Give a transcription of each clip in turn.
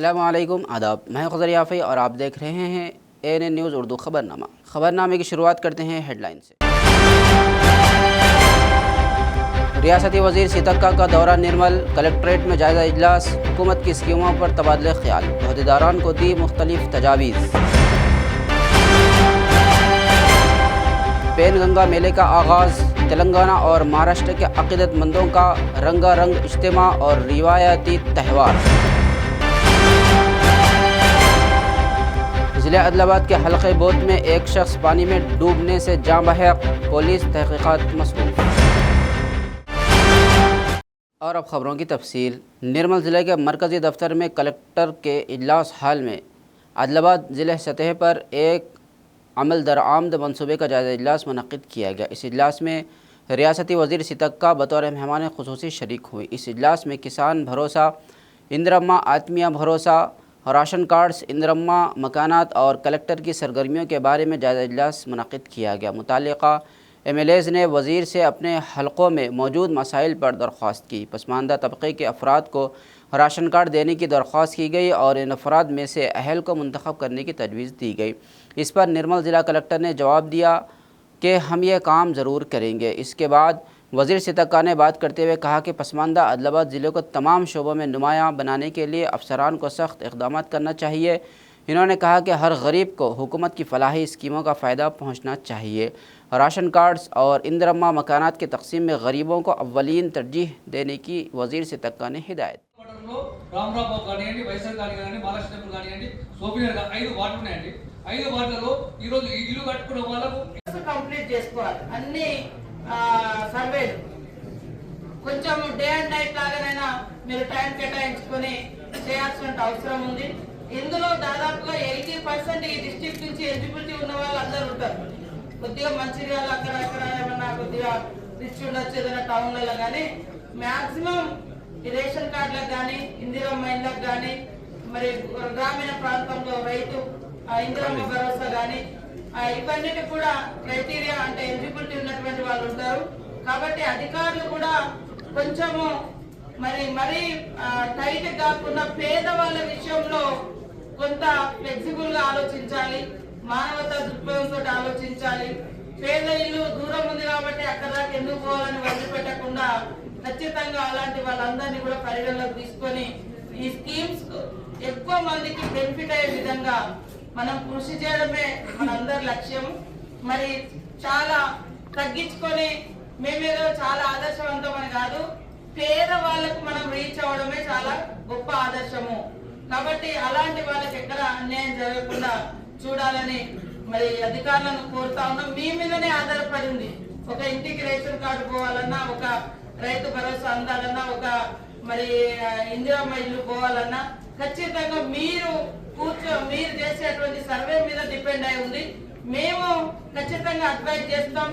अस्सलामु अलैकुम आदाब। मैं ख़ुज़र याफ़ी और आप देख रहे हैं ANN न्यूज़ उर्दू ख़बरनामा। ख़बरनामे की शुरुआत करते हैं हेडलाइन से। रियासती वज़ीर सीतक्का का दौरा निर्मल, कलेक्ट्रेट में जायज़ा इजलास, हुकूमत की स्कीमों पर तबादले ख्याल, अहदेदारान को दी मुख्तलिफ तजावीज़। पेनगंगा मेले का आगाज़, तेलंगाना और महाराष्ट्र के अक़ीदतमंदों का रंगारंग इज्तिमा और रिवायती त्यौहार। ज़िले आदिलाबाद के हल्के बोध में एक शख्स पानी में डूबने से जाँ बहक, पुलिस तहक़ीक़ात मसरूफ़। और अब ख़बरों की तफसील। निर्मल ज़िले के मरकज़ी दफ्तर में कलेक्टर के इजलास हाल में आदिलाबाद ज़िले सतह पर एक अमल दरामद मनसूबे का जायज़ा इजलास मुनक़्क़िद किया गया। इस इजलास में रियासती वज़ीर सीतक्का बतौर मेहमान ख़ुसूसी शरीक हुए। इस इजलास में किसान भरोसा, इंदिरम्मा आत्मीय भरोसा, राशन कार्ड्स, इंदिरम्मा मकानात और कलेक्टर की सरगर्मियों के बारे में जायज़ा इजलास मुनक़्क़िद किया गया। मुताल्लिक़ा MLAs ने वज़ीर से अपने हलक़ों में मौजूद मसाइल पर दरख्वास्त की। पसमानदा तबक़े के अफराद को राशन कार्ड देने की दरख्वास्त की गई और इन अफराद में से अहल को मुंतख़ब करने की तजवीज़ दी गई। इस पर निर्मल ज़िला कलेक्टर ने जवाब दिया कि हम ये काम ज़रूर करेंगे। इसके बाद वज़ीर सीतक्का ने बात करते हुए कहा कि पसमानदा आदिलाबाद ज़िले को तमाम शोबों में नुमायाँ बनाने के लिए अफसरान को सख्त इक़दाम करना चाहिए। इन्होंने कहा कि हर गरीब को हुकूमत की फ़लाही स्कीमों का फ़ायदा पहुँचना चाहिए। राशन कार्ड्स और इंदिरम्मा मकानात की तक़सीम में गरीबों को अव्वलीन तरजीह देने की वज़ीर सीतक्का ने हिदायत। సర్వేలు కొంచెం డే అండ్ నైట్ లాగానైనా మీరు టైం కేటాయించుకొని చేయాల్సిన అవసరం ఉంది. ఇందులో దాదాపుగా 80% ఈ డిస్ట్రిక్ట్ నుంచి ఎలిజిబిలిటీ ఉన్న వాళ్ళు అందరూ ఉంటారు. కొద్దిగా మంచిర్యాల అక్కడ ఏమన్నా కొద్దిగా రిచ్ ఉండొచ్చు ఏదైనా టౌన్లలో, కానీ మ్యాక్సిమం ఈ రేషన్ కార్డులకు కానీ ఇందిరమ్మ ఇళ్ళకు కానీ మరి గ్రామీణ ప్రాంతంలో రైతు ఇందిరమ్మ భరోసా కానీ ఇవన్నిటి కూడా క్రైటీరియా అంటే ఎలిజిబిలిటీ ఉన్నటువంటి వాళ్ళు ఉంటారు. కాబట్టి అధికారులు కూడా కొంచెము మరి టైట్ కాకుండా పేదవాళ్ళ విషయంలో కొంత ఫ్లెక్సిబుల్ గా ఆలోచించాలి, మానవతా దృక్పథంతో ఆలోచించాలి. పేద ఇల్లు దూరం ఉంది కాబట్టి అక్కడ దాకా ఎందుకు పోవాలని వదిలిపెట్టకుండా ఖచ్చితంగా అలాంటి వాళ్ళందరినీ కూడా పరిగణలోకి తీసుకొని ఈ స్కీమ్స్ ఎక్కువ మందికి బెనిఫిట్ అయ్యే విధంగా మనం కృషి చేయడమే మనందరి లక్ష్యం. మరి చాలా తగ్గించుకొని మేమేదో చాలా ఆదర్శవంతమని కాదు, పేద వాళ్ళకు మనం రీచ్ అవ్వడమే చాలా గొప్ప ఆదర్శము. కాబట్టి అలాంటి వాళ్ళకి ఎక్కడ అన్యాయం జరగకుండా చూడాలని మరి అధికారులను కోరుతా ఉన్నాం. మీ మీదనే ఆధారపడి ఉంది. ఒక ఇంటికి రేషన్ కార్డు పోవాలన్నా, ఒక రైతు భరోసా అందాలన్నా, ఒక మరి ఇందిరమ్మ ఇల్లు పోవాలన్నా ఖచ్చితంగా మీరు చేసేటువంటి సర్వే మీద డిపెండ్ అయి ఉంది. మేము ఖచ్చితంగా అడ్వైజ్ చేస్తాం,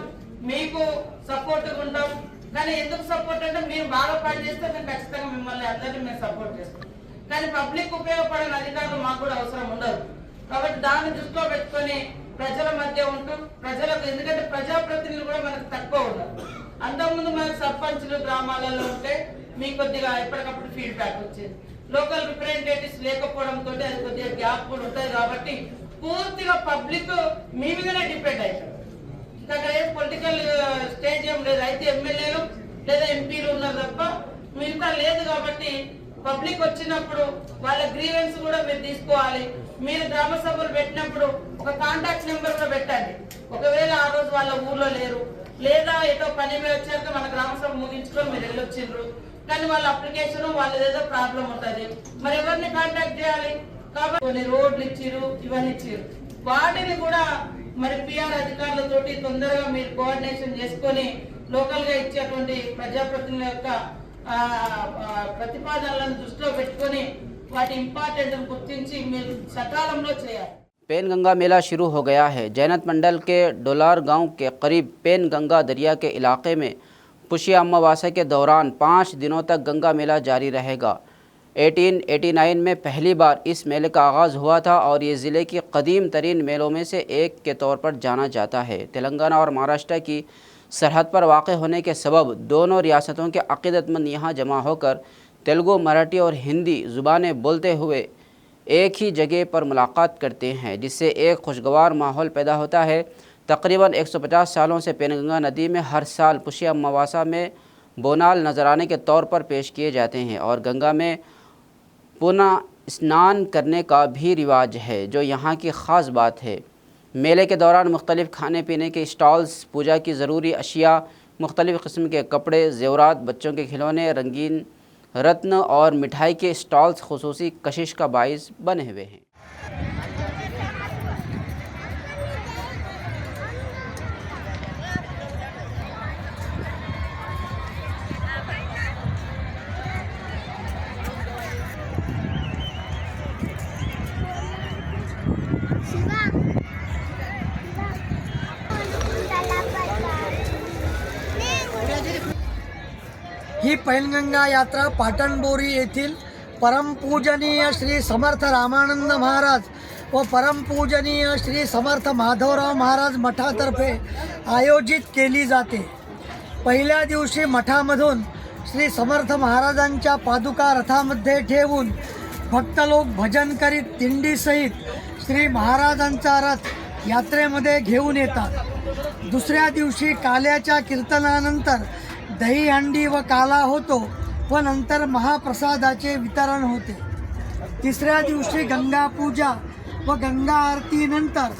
మీకు సపోర్ట్ ఉంటాం. కానీ ఎందుకు సపోర్ట్ అంటే మీరు బాగా పనిచేస్తే మేము ఖచ్చితంగా మిమ్మల్ని అందరినీ మేము సపోర్ట్ చేస్తాం. కానీ పబ్లిక్ ఉపయోగపడిన అధికారులు మాకు కూడా అవసరం ఉండదు. కాబట్టి దాన్ని దృష్టిలో పెట్టుకొని ప్రజల మధ్య ఉంటూ ప్రజలకు, ఎందుకంటే ప్రజాప్రతినిధులు కూడా మనకు తక్కువ ఉండదు. అంతకుముందు మనకు సర్పంచులు గ్రామాలలో ఉంటే మీకు కొద్దిగా ఎప్పటికప్పుడు ఫీడ్బ్యాక్ వచ్చేది. లోకల్ రిప్రజెంటేటివ్స్ లేకపోవడంతో అది కొద్దిగా గ్యాప్ కూడా ఉంటుంది. కాబట్టి పూర్తిగా పబ్లిక్ మీ మీదనే డిపెండ్ అవుతారు. ఇంకా ఏం పొలిటికల్ స్టేజ్ ఏం లేదు. అయితే ఎమ్మెల్యేలు లేదా ఎంపీలు ఉన్నారు తప్ప మిగతా లేదు. కాబట్టి పబ్లిక్ వచ్చినప్పుడు వాళ్ళ గ్రీవెన్స్ కూడా మీరు తీసుకోవాలి. మీరు గ్రామ సభలు పెట్టినప్పుడు ఒక కాంటాక్ట్ నెంబర్ కూడా పెట్టండి. ఒకవేళ ఆ రోజు వాళ్ళ ఊర్లో లేరు, లేదా ఏదో పని మీద వచ్చాక మన గ్రామ సభ ముగించుకొని మీరు వెళ్ళొచ్చిండ్రు, కానీ వాళ్ళ అప్లికేషన్ వాళ్ళది ఏదో ప్రాబ్లం ఉంటుంది, మరి ఎవరిని కాంటాక్ట్ చేయాలి? కాబట్టి కొన్ని రోడ్లు ఇచ్చిరు, ఇవన్నీ ఇచ్చిరు, వాటిని కూడా మరి PR అధికారులతోటి తొందరగా మీరు కోఆర్డినేషన్ చేసుకొని లోకల్ గా ఇచ్చేటువంటి ప్రజాప్రతినిధుల యొక్క ప్రతిపాదనలను దృష్టిలో పెట్టుకొని వాటి ఇంపార్టెంట్ గుర్తించి మీరు సకాలంలో చేయాలి. पेनगंगा मेला शुरू हो गया है। जैनत मंडल के डोलार गांव के करीब पेनगंगा दरिया के इलाके में पुष्य अमावस्या के दौरान 5 दिनों तक गंगा मेला जारी रहेगा। 1889 में पहली बार इस मेले का आगाज़ हुआ था और ये ज़िले की कदीम तरीन मेलों में से एक के तौर पर जाना जाता है। तेलंगाना और महाराष्ट्र की सरहद पर वाक़ होने के सबब दोनों रियासतों के अक़ीदतमंद यहाँ जमा होकर तेलुगु, मराठी और हिंदी ज़ुबानें बोलते हुए एक ही जगह पर मुलाकात करते हैं, जिससे एक खुशगवार माहौल पैदा होता है। तकरीबन 150 सालों से पेनगंगा नदी में हर साल पुष्य अमावस्या में बोनाल नजराने के तौर पर पेश किए जाते हैं और गंगा में पुनः स्नान करने का भी रिवाज है, जो यहाँ की ख़ास बात है। मेले के दौरान मुख्तलिफ़ खाने पीने के स्टॉल्स, पूजा की ज़रूरी अशिया, मुख्तलिफ़ किस्म के कपड़े, ज़ेवरात, बच्चों के खिलौने, रंगीन रत्न और मिठाई के स्टॉल्स खुसूसी कशिश का बाइस बने हुए हैं। ही पैनगंगा यात्रा पाटणबोरी येथील परमपूजनीय श्री समर्थ रामानंद महाराज व परमपूजनीय श्री समर्थ माधवराव महाराज मठातर्फे आयोजित केली जाते। पहिल्या दिवशी मठामधून श्री समर्थ महाराजांच्या पादुका रथामध्ये ठेवून भक्त लोक भजन करीत दिंडीसहित श्री महाराजांचा रथ यात्रेमध्ये घेऊन येतात। दुसऱ्या दिवशी काल्याच्या कीर्तनानंतर दहीहंडी व काला होतो व नंतर महाप्रसादाचे वितरण होते। तिसऱ्या दिवशी गंगा पूजा व गंगा आरतीनंतर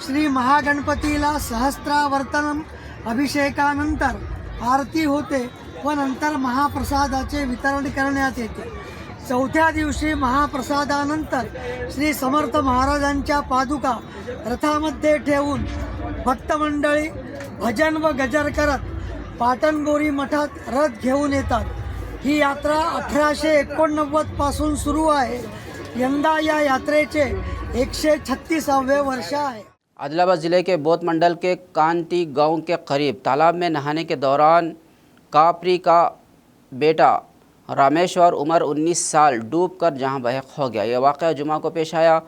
श्री महागणपतीला सहस्त्रावर्तनम अभिषेकानंतर आरती होते व नंतर महाप्रसादाचे वितरण करण्यात येते। चौथ्या दिवशी महाप्रसादानंतर श्री समर्थ महाराजांच्या पादुका रथामध्ये ठेवून भक्तमंडळी भजन व गजर करत पाटणबोरी मठात रथ घेऊन येतात। ही यात्रा 1889 पासून सुरू आहे। यंदा या यात्रेचे 136वें वर्ष आहे। आदिलाबाद ज़िले के बोध मंडल के कांती गांव के करीब तालाब में नहाने के दौरान कापरी का बेटा रामेश्वर उम्र 19 साल डूबकर जहां बहक हो गया। यह वाक़या जुमा को पेश आया।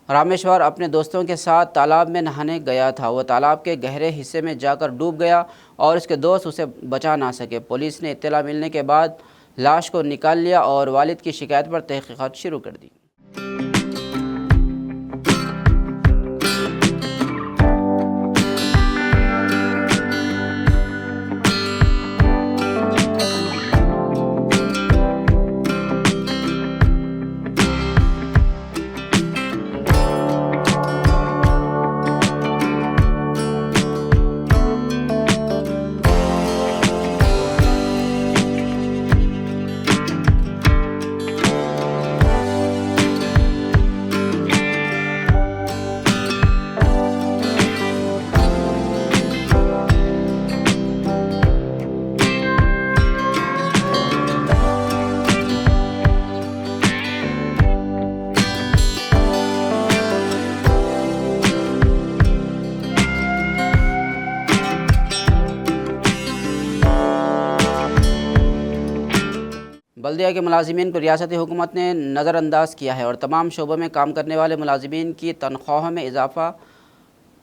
रामेश्वर अपने दोस्तों के साथ तालाब में नहाने गया था। वह तालाब के गहरे हिस्से में जाकर डूब गया और उसके दोस्त उसे बचा ना सके। पुलिस ने इत्तला मिलने के बाद लाश को निकाल लिया और वालिद की शिकायत पर तहकीकात शुरू कर दी। बल्दिया के मुलाजिमीन को रियासती हुकूमत ने नज़रअंदाज किया है और तमाम शोबों में काम करने वाले मुलाजिमीन की तनख्वाहों में इजाफ़ा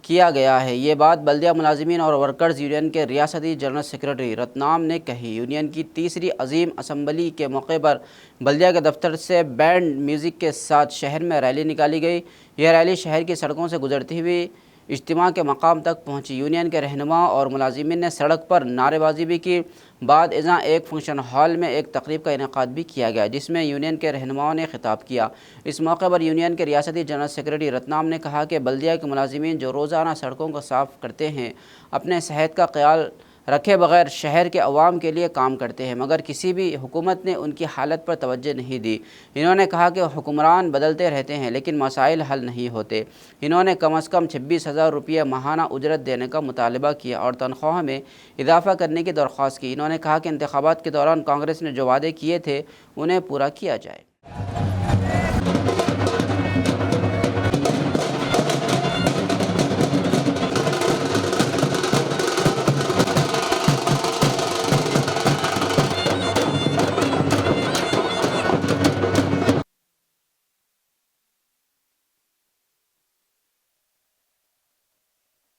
किया गया है। ये बात बल्दिया मुलाजिमीन और वर्कर्स यूनियन के रियासती जनरल सेक्रेटरी रतनाम ने कही। यूनियन की तीसरी अजीम असम्बली के मौके पर बल्दिया के दफ्तर से बैंड म्यूज़िक के साथ शहर में रैली निकाली गई। यह रैली शहर की सड़कों से गुजरती हुई इज्तिमा के मकाम तक पहुंची। यूनियन के रहनुमा और मुलाजिमीन ने सड़क पर नारेबाजी भी की। बाद इज़ा एक फंक्शन हॉल में एक तकरीब का इनेकाद भी किया गया, जिसमें यूनियन के रहनुमाओं ने खिताब किया। इस मौके पर यूनियन के रियासती जनरल सेक्रेटरी रतनाम ने कहा कि बल्दिया के मुलाजिमीन जो रोज़ाना सड़कों को साफ़ करते हैं, अपने सेहत का ख्याल रखे बगैर शहर के अवाम के लिए काम करते हैं, मगर किसी भी हुकूमत ने उनकी हालत पर तवज्जो नहीं दी। इन्होंने कहा कि हुक्मरान बदलते रहते हैं लेकिन मसाइल हल नहीं होते। इन्होंने कम अज़ कम 26,000 रुपये माहाना उजरत देने का मुतालबा किया और तनख्वाह में इजाफ़ा करने की दरख्वास्त की। इन्होंने कहा कि इंतखाबात के दौरान कांग्रेस ने जो वादे किए थे उन्हें पूरा किया जाए।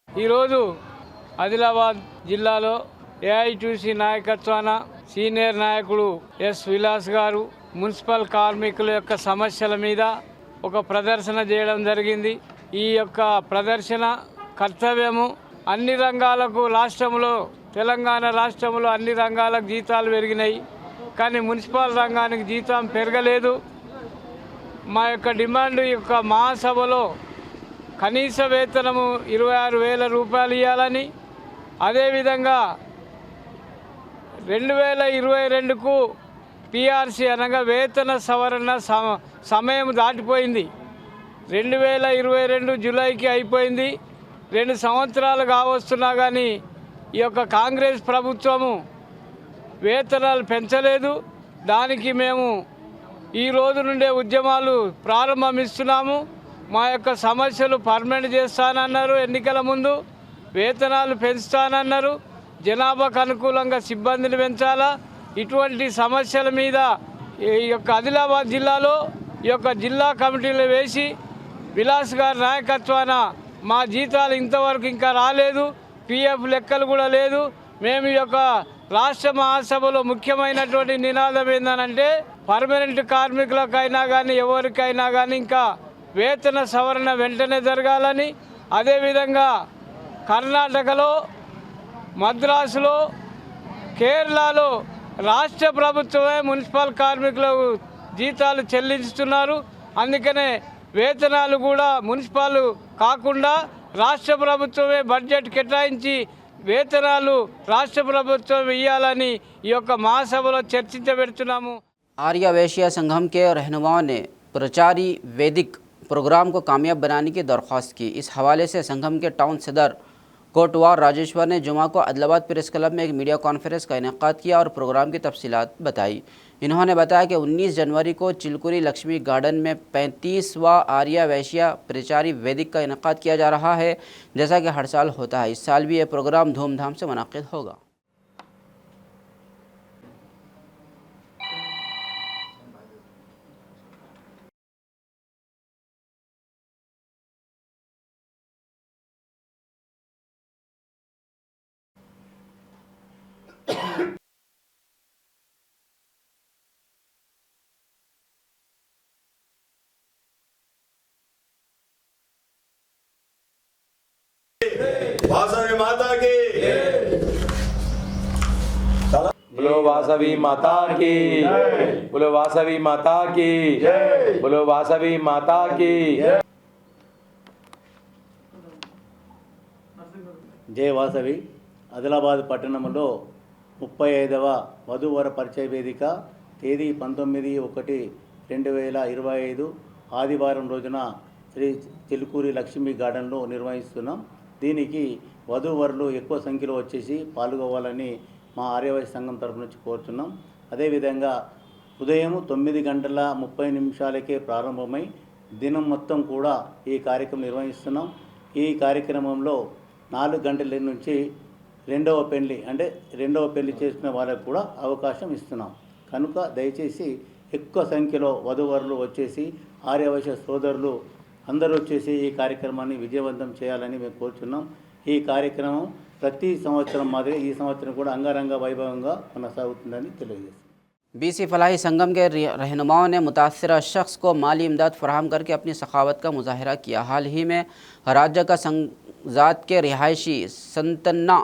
ఈరోజు ఆదిలాబాద్ జిల్లాలో ఏఐటీసీ నాయకత్వాన సీనియర్ నాయకుడు ఎస్ విలాస్ గారు మున్సిపల్ కార్మికుల యొక్క సమస్యల మీద ఒక ప్రదర్శన చేయడం జరిగింది. ఈ యొక్క ప్రదర్శన కర్తవ్యము అన్ని రంగాలకు రాష్ట్రంలో తెలంగాణ రాష్ట్రంలో అన్ని రంగాలకు జీతాలు పెరిగినాయి, కానీ మున్సిపల్ రంగానికి జీతం పెరగలేదు. మా యొక్క డిమాండ్ ఈ యొక్క మహాసభలో కనీస వేతనము 26,000 రూపాయలు ఇవ్వాలని, అదేవిధంగా 2022కు పిఆర్సీ అనగా వేతన సవరణ సమయం దాటిపోయింది. 2022 జూలైకి అయిపోయింది. 2 సంవత్సరాలు కావస్తున్నా కానీ ఈ యొక్క కాంగ్రెస్ ప్రభుత్వము వేతనాలు పెంచలేదు. దానికి మేము ఈ రోజు నుండే ఉద్యమాలు ప్రారంభిస్తున్నాము. మా యొక్క సమస్యలు పర్మనెంట్ చేస్తానన్నారు, ఎన్నికల ముందు వేతనాలు పెంచుతానన్నారు, జనాభాకు అనుకూలంగా సిబ్బందిని పెంచాలా. ఇటువంటి సమస్యల మీద ఈ యొక్క ఆదిలాబాద్ జిల్లాలో ఈ యొక్క జిల్లా కమిటీలు వేసి విలాస్ గారి నాయకత్వాన మా జీతాలు ఇంతవరకు ఇంకా రాలేదు, పిఎఫ్ లెక్కలు కూడా లేదు. మేము ఈ యొక్క రాష్ట్ర మహాసభలో ముఖ్యమైనటువంటి నినాదం ఏంటంటే పర్మనెంట్ కార్మికులకైనా కానీ ఎవరికైనా కానీ ఇంకా వేతన సవరణ వెంటనే జరగాలని, అదేవిధంగా కర్ణాటకలో, మద్రాసులో, కేరళలో రాష్ట్ర ప్రభుత్వమే మున్సిపల్ కార్మికులకు జీతాలు చెల్లిస్తున్నారు. అందుకనే వేతనాలు కూడా మున్సిపల్ కాకుండా రాష్ట్ర ప్రభుత్వమే బడ్జెట్ కేటాయించి వేతనాలు రాష్ట్ర ప్రభుత్వం ఇవ్వాలని ఈ యొక్క మహాసభలో చర్చించబెడుతున్నాము. आर्य वैश्य संगम के रहनुमाओं ने प्रचारी वैदिक प्रोग्राम को कामयाब बनाने की दरख्वास्त की। इस हवाले से संगम के टाउन सदर कोटवार राजेश्वर ने जुमा को आदिलाबाद प्रेस क्लब में एक मीडिया कॉन्फ्रेंस का इनेकाद किया और प्रोग्राम की तफसीलात बताई। इन्होंने बताया कि 19 जनवरी को चिलकुरी लक्ष्मी गार्डन में 35वां आर्य वैश्य प्रचारी वैदिक का इनेकाद किया जा रहा है, जैसा कि हर साल होता है। इस साल भी ये प्रोग्राम धूमधाम से मुनक्किद होगा। वासवी माता की बोलो वासवी माता की, बोलो वासवी माता की, बोलो वासवी माता की। జై వాసవి. ఆదిలాబాద్ పట్టణంలో 35వ వధూవర పరిచయ వేదిక తేదీ 19/1/2025 ఆదివారం రోజున శ్రీ చిలుకూరి లక్ష్మీ గార్డెన్లో నిర్వహిస్తున్నాం. దీనికి వధూవరులు ఎక్కువ సంఖ్యలో వచ్చేసి పాల్గొవాలని మా ఆర్యవైశ్య సంఘం తరపు నుంచి కోరుతున్నాం. అదేవిధంగా ఉదయం 9:30 ప్రారంభమై దినం మొత్తం కూడా ఈ కార్యక్రమం నిర్వహిస్తున్నాం. ఈ కార్యక్రమంలో 4 గంటల నుంచి రెండవ పెళ్లి చేసుకునే వాళ్ళకు కూడా అవకాశం ఇస్తున్నాం. కనుక దయచేసి ఎక్కువ సంఖ్యలో వధూవరులు వచ్చేసి ఆర్యవైశ్య సోదరులు అందరూ వచ్చేసి ఈ కార్యక్రమాన్ని విజయవంతం చేయాలని మేము కోరుతున్నాం. ఈ కార్యక్రమం ప్రతి సంవత్సరం మాదిరి ఈ సంవత్సరం కూడా అంగరంగ వైభవంగా కొనసాగుతుందని తెలియజేస్తాం. BC फलाही संगम के रहनुमाओं ने मुतासरा शख्स को माली इमदाद फराहम करके अपनी सखावत का मुजाहरा किया। हाल ही में राज्य का संजात के रिहायशी संतना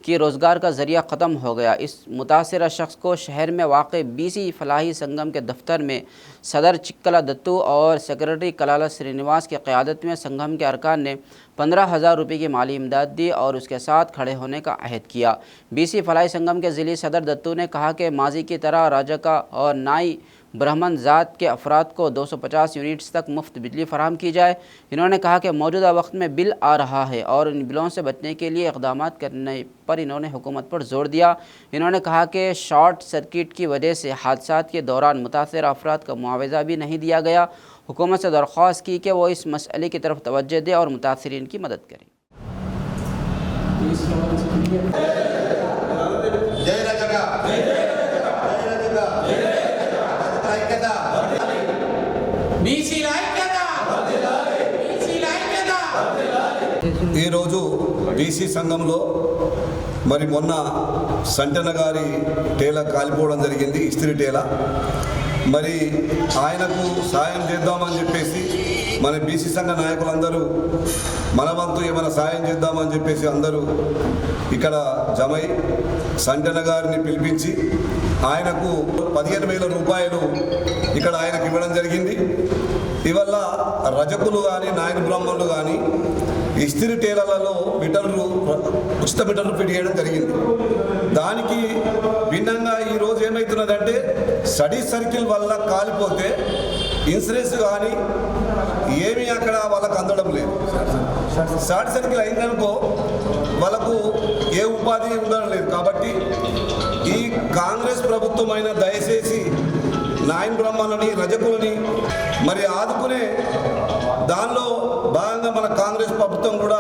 कि रोज़गार का ज़रिया ख़त्म हो गया। इस मुतासरा शख्स को शहर में वाक़ BC फलाही संगम के दफ्तर में सदर चिक्कला दत्तू और सेक्रेटरी कलाला श्रीनिवास की क़यादत में संगम के अरकान ने 15,000 रुपये की माली इमदाद दी और उसके साथ खड़े होने का अहद किया। BC फलाही संगम के ज़िली सदर दत्तू ने कहा कि माजी की तरह राजका और नाई ब्राह्मण ज़ात के अफराद को 250 यूनिट्स तक मुफ्त बिजली फराहम की जाए। इन्होंने कहा कि मौजूदा वक्त में बिल आ रहा है और इन बिलों से बचने के लिए इक़दाम करने पर इन्होंने हुकूमत पर जोर दिया। इन्होंने कहा कि शॉर्ट सर्किट की वजह से हादसात के दौरान मुतासर अफराद का मुआवजा भी नहीं दिया गया। हुकूमत से दरख्वास्त की कि वो इस मसले की तरफ तवज्जो दे और मुतासरीन की मदद करें। ఈరోజు బీసీ సంఘంలో మొన్న సంటన గారి టేల కాలిపోవడం జరిగింది, ఇస్త్రీ టేల. మరి ఆయనకు సాయం చేద్దామని చెప్పేసి మన బీసీ సంఘ నాయకులందరూ మన వంతు ఏమైనా సాయం చేద్దామని చెప్పేసి అందరూ ఇక్కడ జమై సంటన గారిని పిలిపించి ఆయనకు 15,000 రూపాయలు ఇక్కడ ఆయనకు ఇవ్వడం జరిగింది. ఇవల్ల రజకులు కానీ నాయన బ్రాహ్మణులు కానీ ఇస్త్రీ టేలర్లలో మీటర్లు ఉచిత మీటర్లు ఫిట్ చేయడం జరిగింది. దానికి భిన్నంగా ఈరోజు ఏమవుతున్నదంటే స్టడీ సర్కిల్ వల్ల కాలిపోతే ఇన్సూరెన్స్ కానీ ఏమీ అక్కడ వాళ్ళకు అందడం లేదు. స్టడీ సర్కిల్ అయిందనుకో వాళ్ళకు ఏ ఉపాధి ఉండడం లేదు. కాబట్టి ఈ కాంగ్రెస్ ప్రభుత్వం అయినా దయచేసి నాయన బ్రాహ్మణులని రజకులని మరి ఆదుకునే దానిలో భాగంగా మన కాంగ్రెస్ ప్రభుత్వం కూడా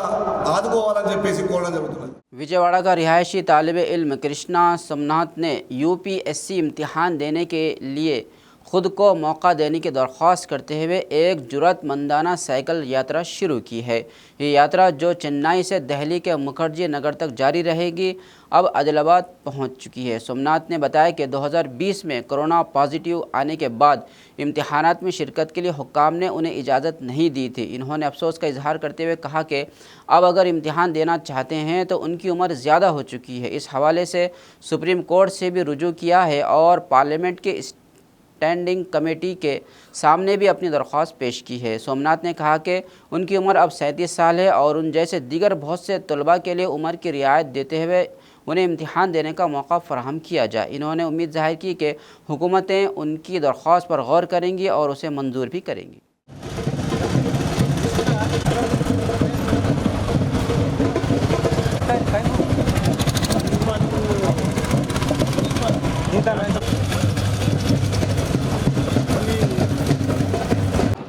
ఆదుకోవాలని చెప్పేసి కోరడం జరుగుతుంది. विजयवाड़ा का रिहायशी तालिब इल्म कृष्णा सोमनाथ ने यूपीएससी इम्तिहान देने के लिए खुद को मौका देने की दरख्वास्त करते हुए एक जुर्रतमंदाना साइकिल यात्रा शुरू की है। ये यात्रा जो चेन्नई से दिल्ली के मुखर्जी नगर तक जारी रहेगी अब आदिलाबाद पहुंच चुकी है। सोमनाथ ने बताया कि 2020 में कोरोना पॉजिटिव आने के बाद इम्तिहानात में शिरकत के लिए हुक्काम ने उन्हें इजाज़त नहीं दी थी। इन्होंने अफसोस का इजहार करते हुए कहा कि अब अगर इम्तिहान देना चाहते हैं तो उनकी उम्र ज़्यादा हो चुकी है। इस हवाले से सुप्रीम कोर्ट से भी रुजू किया है और पार्लियामेंट के स्टैंडिंग कमेटी के सामने भी अपनी दरख्वास्त पेश की है। सोमनाथ ने कहा कि उनकी उम्र अब 37 साल है और उन जैसे दीगर बहुत से तलबा के लिए उम्र की रियायत देते हुए उन्हें इम्तिहान देने का मौका फराहम किया जाए। इन्होंने उम्मीद जाहिर की कि हुकूमतें उनकी दरख्वास्त पर गौर करेंगी और उसे मंजूर भी करेंगी।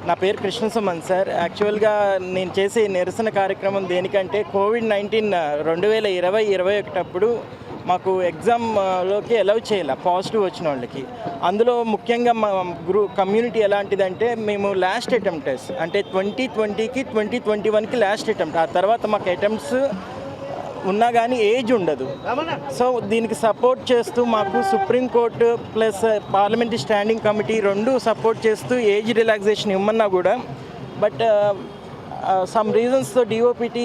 నా పేరు కృష్ణ సుమన్ సార్. యాక్చువల్గా నేను చేసే నిరసన కార్యక్రమం దేనికంటే కోవిడ్-19 2020-21 అప్పుడు మాకు ఎగ్జామ్లోకి అలౌ చేయాలి పాజిటివ్ వచ్చిన వాళ్ళకి. అందులో ముఖ్యంగా మా కమ్యూనిటీ ఎలాంటిదంటే మేము లాస్ట్ అటెంప్టర్స్ అంటే 2020కి 2021కి లాస్ట్ అటెంప్ట్. ఆ తర్వాత మాకు అటెంప్ట్స్ ఉన్నా కానీ ఏజ్ ఉండదు. సో దీనికి సపోర్ట్ చేస్తూ మాకు supreme court plus parliamentary standing committee రెండు సపోర్ట్ చేస్తూ ఏజ్ రిలాక్సేషన్ ఇమ్మన్నా కూడా బట్ సమ్ రీజన్స్తో డిఓపిటి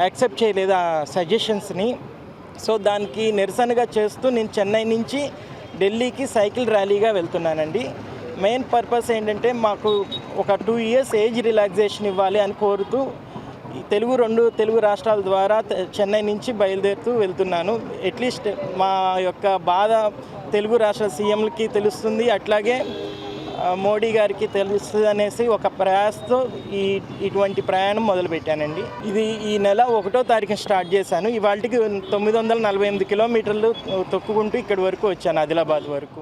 యాక్సెప్ట్ చేయలేదు ఆ సజెషన్స్ని. సో దానికి నిరసనగా చేస్తూ నేను చెన్నై నుంచి ఢిల్లీకి సైకిల్ ర్యాలీగా వెళ్తున్నానండి. మెయిన్ పర్పస్ ఏంటంటే మాకు ఒక 2 years ఏజ్ రిలాక్సేషన్ ఇవ్వాలి అని కోరుతూ రెండు తెలుగు రాష్ట్రాల ద్వారా చెన్నై నుంచి బయలుదేరుతూ వెళ్తున్నాను. అట్లీస్ట్ మా యొక్క బాధ తెలుగు రాష్ట్ర సీఎంలకి తెలుస్తుంది, అట్లాగే మోడీ గారికి తెలుస్తుంది అనేసి ఒక ప్రయాసతో ఇటువంటి ప్రయాణం మొదలుపెట్టానండి. ఇది ఈ నెల 1వ తారీఖున స్టార్ట్ చేశాను. ఇవాళకి 948 కిలోమీటర్లు తొక్కుకుంటూ ఇక్కడి వరకు వచ్చాను, ఆదిలాబాద్ వరకు.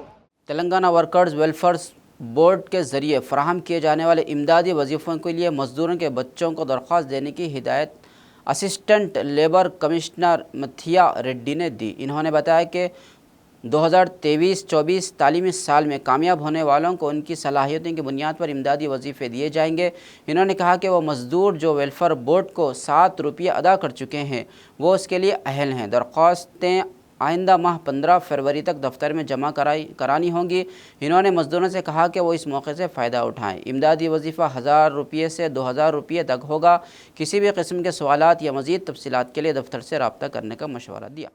तेलंगाना वर्कर्स वेलफेयर बोर्ड के ज़रिए फ़राहम किए जाने वाले इमदादी वजीफ़ों के लिए मज़दूरों के बच्चों को दरख्वास्त देने की हिदायत असिस्टेंट लेबर कमिश्नर मथिया रेड्डी ने दी। इन्होंने बताया कि 2023-24 तालीमी साल में कामयाब होने वालों को उनकी सलाहियतों की बुनियाद पर इमदादी वजीफ़े दिए जाएंगे। इन्होंने कहा कि वो मज़दूर जो वेलफेयर बोर्ड को 7 रुपये अदा कर चुके हैं वो उसके लिए अहल हैं। दरख्वास्तें आइंदा माह 15 फरवरी तक दफ्तर में जमा करानी होंगी। इन्होंने मज़दूरों से कहा कि वो इस मौके से फ़ायदा उठाएं। इमदादी वजीफ़ा 1000 रुपये से 2000 रुपये तक होगा। किसी भी किस्म के सवालात या मज़ीद तफसीलात के लिए दफ्तर से रब्ता करने का मशवरा दिया।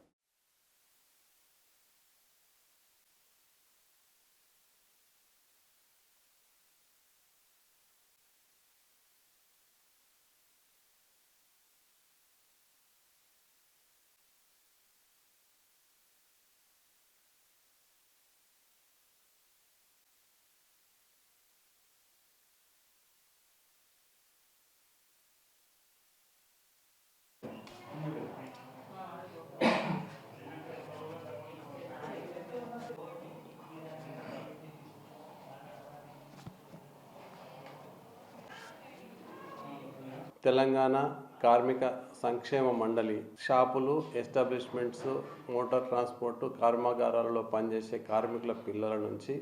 తెలంగాణ కార్మిక సంక్షేమ మండలి షాపులు, ఎస్టాబ్లిష్మెంట్స్, మోటార్ ట్రాన్స్పోర్టు కర్మాగారాలలో పనిచేసే కార్మికుల పిల్లల నుంచి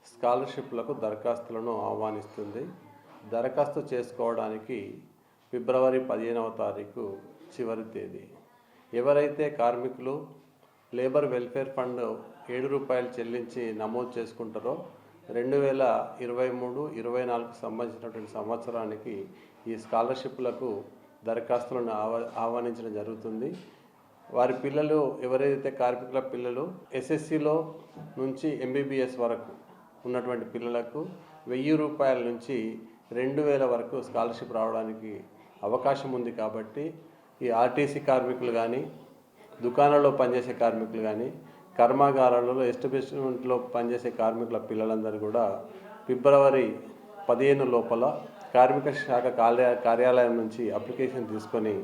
స్కాలర్షిప్లకు దరఖాస్తులను ఆహ్వానిస్తుంది. దరఖాస్తు చేసుకోవడానికి ఫిబ్రవరి 15వ తారీఖు చివరి తేదీ. ఎవరైతే కార్మికులు లేబర్ వెల్ఫేర్ ఫండ్ 7 రూపాయలు చెల్లించి నమోదు చేసుకుంటారో 2023-24 సంబంధించినటువంటి సంవత్సరానికి ఈ స్కాలర్షిప్లకు దరఖాస్తులను ఆహ్వానించడం జరుగుతుంది. వారి పిల్లలు ఎవరైతే కార్మికుల పిల్లలు ఎస్ఎస్సిలో నుంచి ఎంబీబీఎస్ వరకు ఉన్నటువంటి పిల్లలకు 1000 రూపాయల నుంచి 2000 వరకు స్కాలర్షిప్ రావడానికి అవకాశం ఉంది. కాబట్టి ఈ ఆర్టీసీ కార్మికులు కానీ, దుకాణాల్లో పనిచేసే కార్మికులు కానీ, కర్మాగారాలలో ఎస్టాబ్లిష్మెంట్లో పనిచేసే కార్మికుల పిల్లలందరూ కూడా ఫిబ్రవరి 15 లోపల కార్మిక శాఖ కార్యాలయం నుంచి అప్లికేషన్ తీసుకొని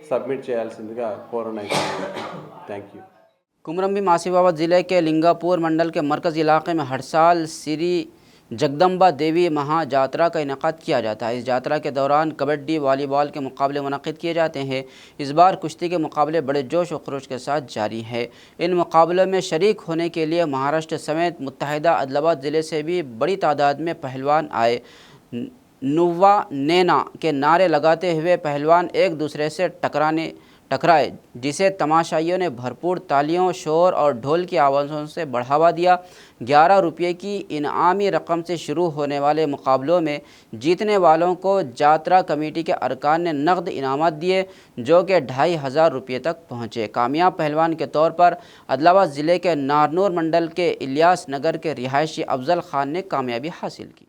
सबमिट చేయాల్సిందిగా కోరనైతుంది. Thank you. कुमरम आसिफाबाद ज़िले के लिंगापुर मंडल के मरकज़ी इलाके में हर साल श्री जगदम्बा देवी महाजात्रा का इनेकाद किया जाता है। इस जात्रा के दौरान कबड्डी, वॉलीबॉल के मुकाबले मुनक़िद किए जाते हैं। इस बार कुश्ती के मुकाबले बड़े जोश और खरोश के साथ जारी है। इन मुकाबलों में शरीक होने के लिए महाराष्ट्र समेत मुत्तहिदा आदिलाबाद ज़िले से भी बड़ी तादाद में पहलवान आए। नुव्वा नैना के नारे लगाते हुए पहलवान एक दूसरे से टकराए, जिसे तमाशाइयों ने भरपूर तालियों, शोर और ढोल की आवाज़ों से बढ़ावा दिया। 11 रुपये की इनामी रकम से शुरू होने वाले मुकाबलों में जीतने वालों को यात्रा कमेटी के अरकान ने नकद इनामात दिए, जो कि 2500 रुपये तक पहुँचे। कामयाब पहलवान के तौर पर आदिलाबाद ज़िले के नारनूर मंडल के इलियास नगर के रिहायशी अफजल खान ने कामयाबी हासिल की।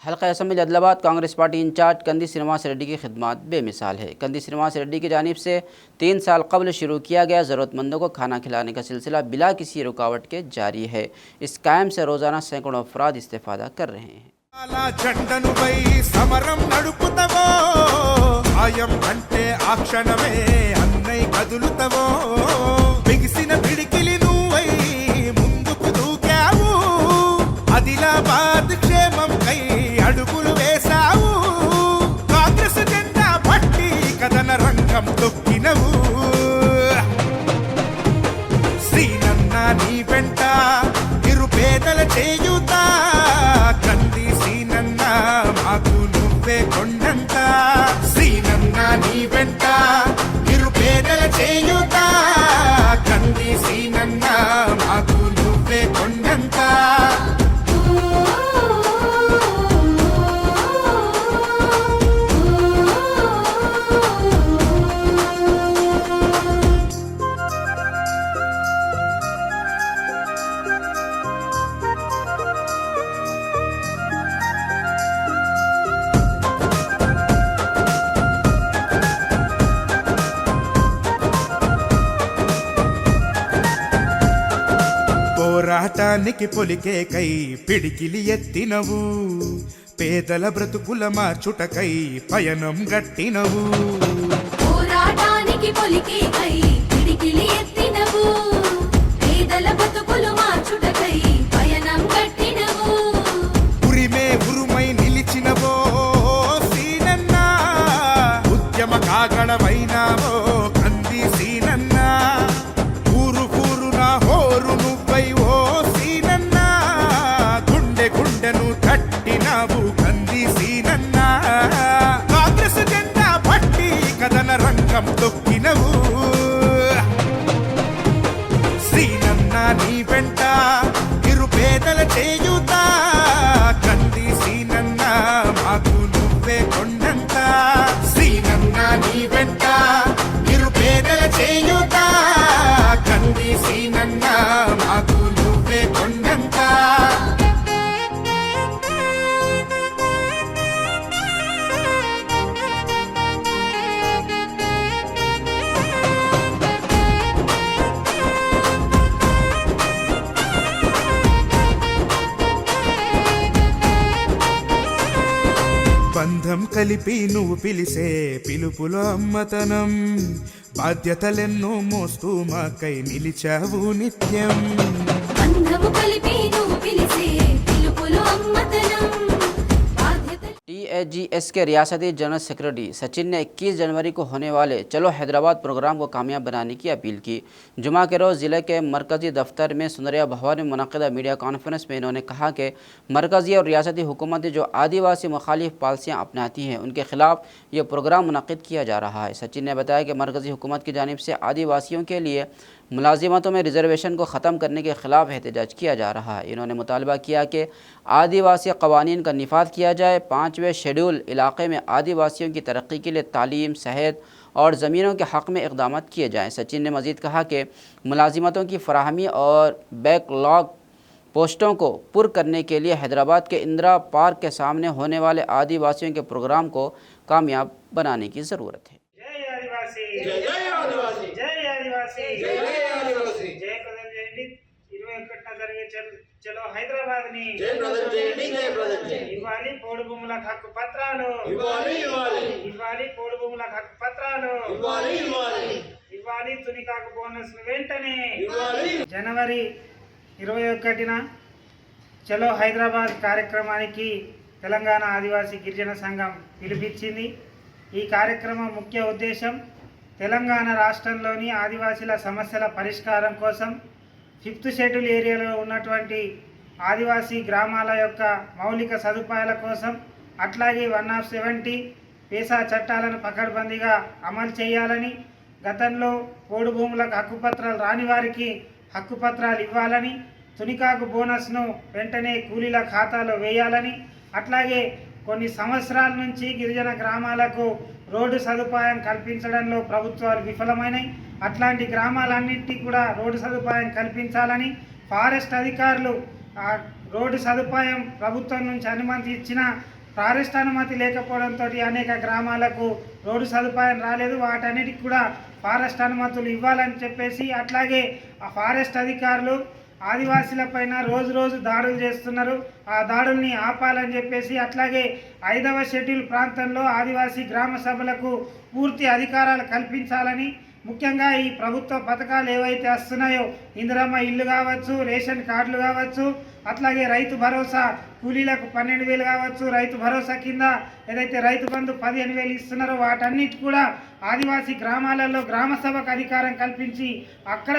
हल्का assembly Adilabad Congress party incharge Kandi Srinivas Reddy की खिदमत बेमिसाल है। कंदी श्रीनिवास रेड्डी की जानिब से 3 साल कबल शुरू किया गया ज़रूरतमंदों को खाना खिलाने का सिलसिला बिला किसी रुकावट के जारी है। इस कायम से रोज़ाना सैकड़ों अफराद इस्तेफादा कर रहे हैं। ఆదిలాబాద్ క్షేమం కై అడుగులు వేసావు, కాంగ్రెస్ జెండా పట్టి కథన రంగం తొక్కినవు. శ్రీనన్న నీ వెంట నిరుపేదల చేయుత, కంది శ్రీనన్న మాకు నువ్వే కొండంత. శ్రీనన్న నీ వెంట నిరుపేదల చేయుత, కంది శ్రీనన్న మాకు నువ్వే కొండంత. పోరాటానికి పొలికే కై పిడికిలి ఎత్తినవు, పేదల బ్రతుకుల మార్చుటకై పయనం గట్టినవు. పోరాటానికి పొలికే కై పిడికిలి ఎత్తినవు, పేదల బ్రతుకులు మార్చుటకై పయనం గట్టినవు. ఉరిమే ఉరుమై నిలిచినవో సీనన్న, ఉద్యమ కాగడమైనావో కంది సీనన్న. ఊరు ఊరున హోరు నువ్వై ఓ సీనన్న, గుండె గుండెను తట్టినావు కంది సీనన్న. కాంగ్రెస్ జెండా పట్టి కథన రంగం తొక్కినవు. శ్రీనన్న నీ వెంట నిరుపేదల చేయుత, కంది సీనన్న చేయుత కంది సీనన్న మాకు నువ్వే కొండంత బంధం కలిపి నువ్వు పిలిసే పిలుపులో అమ్మతనం బాధ్యతలెన్నో మోస్తూ మాకై నిలిచావు నిత్యం బంధము కలిపి నువ్వు పిలిసే పిలుపులో అమ్మతనం బాధ్యత TAGS के रियासती जनरल सेक्रेटरी सचिन ने 21 जनवरी को होने वाले चलो हैदराबाद प्रोग्राम को कामयाब बनाने की अपील की। जुमा के रोज़ ज़िले के मरकज़ी दफ्तर में सुंदरिया भवन में मुनक़िदा मीडिया कॉन्फ्रेंस में इन्होंने कहा कि मरकज़ी और रियासती हुकूमतें जो आदिवासी मुखालिफ पॉलिसियाँ अपनाती हैं उनके ख़िलाफ़ ये प्रोग्राम मुनक़िद किया जा रहा है। सचिन ने बताया कि मरकज़ी हुकूमत की जानिब से आदिवासियों के लिए मुलाजिमतों में रिजर्वेशन को ख़त्म करने के ख़िलाफ़ एहतजाज किया जा रहा है। इन्होंने मुतालबा किया कि आदिवासी क़वानीन का निफाज़ किया जाए। 5वें शेड्यूल इलाक़े में आदिवासियों की तरक्की के लिए तालीम, सेहत और ज़मीनों के हक़ में इक़दाम किए जाएँ। सचिन ने मज़ीद कहा कि मुलाजिमतों की फ़राहमी और बैकलॉग पोस्टों को पुर करने के लिए हैदराबाद के इंदिरा पार्क के सामने होने वाले आदिवासियों के प्रोग्राम को कामयाब बनाने की ज़रूरत है। చలో హైదరాబాద్ ని ఇవ్వాలి పోడు భూములకు హక్కు పత్రాలు ఇవ్వాలి పోడు భూములకు హక్కు పత్రాలు ఇవ్వాలి తునికాకు బోనస్ వెంటనే జనవరి 21న చలో హైదరాబాద్ కార్యక్రమానికి తెలంగాణ ఆదివాసీ గిరిజన సంఘం పిలుపిచ్చింది। ఈ కార్యక్రమం ముఖ్య ఉద్దేశం తెలంగాణ రాష్ట్రంలోని ఆదివాసీల సమస్యల పరిష్కారం కోసం 5th షెడ్యూల్ ఏరియాలో ఉన్నటువంటి ఆదివాసీ గ్రామాల యొక్క మౌలిక సదుపాయాల కోసం అట్లాగే 170 పేసా చట్టాలను పకడ్బందీగా అమలు చేయాలని, గతంలో పోడు భూములకు హక్కుపత్రాలు రాని వారికి హక్కుపత్రాలు ఇవ్వాలని, తునికాకు బోనస్ను వెంటనే కూలీల ఖాతాలో వేయాలని, అట్లాగే కొన్ని సంవత్సరాల నుంచి గిరిజన గ్రామాలకు రోడ్డు సదుపాయం కల్పించడంలో ప్రభుత్వాలు విఫలమైనాయి। అట్లాంటి గ్రామాలన్నింటినీ కూడా రోడ్డు సదుపాయం కల్పించాలని, ఫారెస్ట్ అధికారులు ఆ రోడ్డు సదుపాయం ప్రభుత్వం నుంచి అనుమతి ఇచ్చిన ఫారెస్ట్ అనుమతి లేకపోవడంతో అనేక గ్రామాలకు రోడ్డు సదుపాయం రాలేదు। వాటన్నిటికి కూడా ఫారెస్ట్ అనుమతులు ఇవ్వాలని చెప్పేసి, అట్లాగే ఆ ఫారెస్ట్ అధికారులు ఆదివాసీలపైన రోజు రోజు దాడులు చేస్తున్నారు, ఆ దాడుల్ని ఆపాలని చెప్పేసి, అట్లాగే 5వ షెడ్యూల్ ప్రాంతంలో ఆదివాసీ గ్రామ సభలకు పూర్తి అధికారాలు కల్పించాలని, ముఖ్యంగా ఈ ప్రభుత్వ పథకాలు ఏవైతే వస్తున్నాయో ఇందిరమ్మ ఇల్లు కావచ్చు, రేషన్ కార్డులు కావచ్చు, అట్లాగే రైతు భరోసా కూలీలకు 12,000 కావచ్చు, రైతు భరోసా కింద ఏదైతే రైతు బంధు 15,000 ఇస్తున్నారో వాటన్నిటి కూడా ఆదివాసీ గ్రామాలలో గ్రామ సభకు అధికారం కల్పించి అక్కడ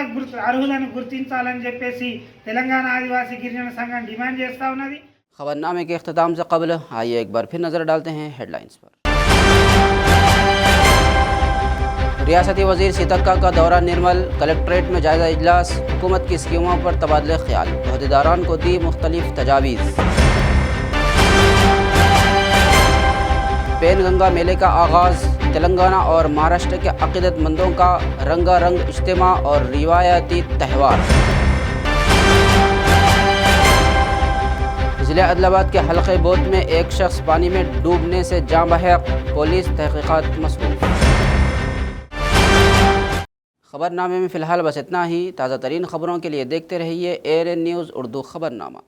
అర్హులను గుర్తించాలని చెప్పేసి తెలంగాణ ఆదివాసీ గిరిజన సంఘం డిమాండ్ చేస్తూ ఉన్నది। खबरनामे के अख्ताम से कबल आइए एक बार फिर नज़र डालते हैं हेडलाइंस पर। रियासती वजीर सीतक्का का दौरा निर्मल, कलेक्ट्रेट में जायजा इजलास, हुकूमत की स्कीमों पर तबादले ख्याल, अहदेदारान को दी मुख्तलिफ तजावीज़। पेनगंगा मेले का आगाज़, तेलंगाना और महाराष्ट्र के अक़ीदतमंदों का रंगारंग इज्तिमा और रिवायती त्यौहार। ज़िले आदिलाबाद के हल्के बोत में एक शख्स पानी में डूबने से जाँ बहक, पुलिस तहक़ीक़ात मसरूफ़। खबरनामे में फ़िलहाल बस इतना ही। ताज़ा तरीन ख़बरों के लिए देखते रहिए ARN न्यूज़ उर्दू खबरनामा।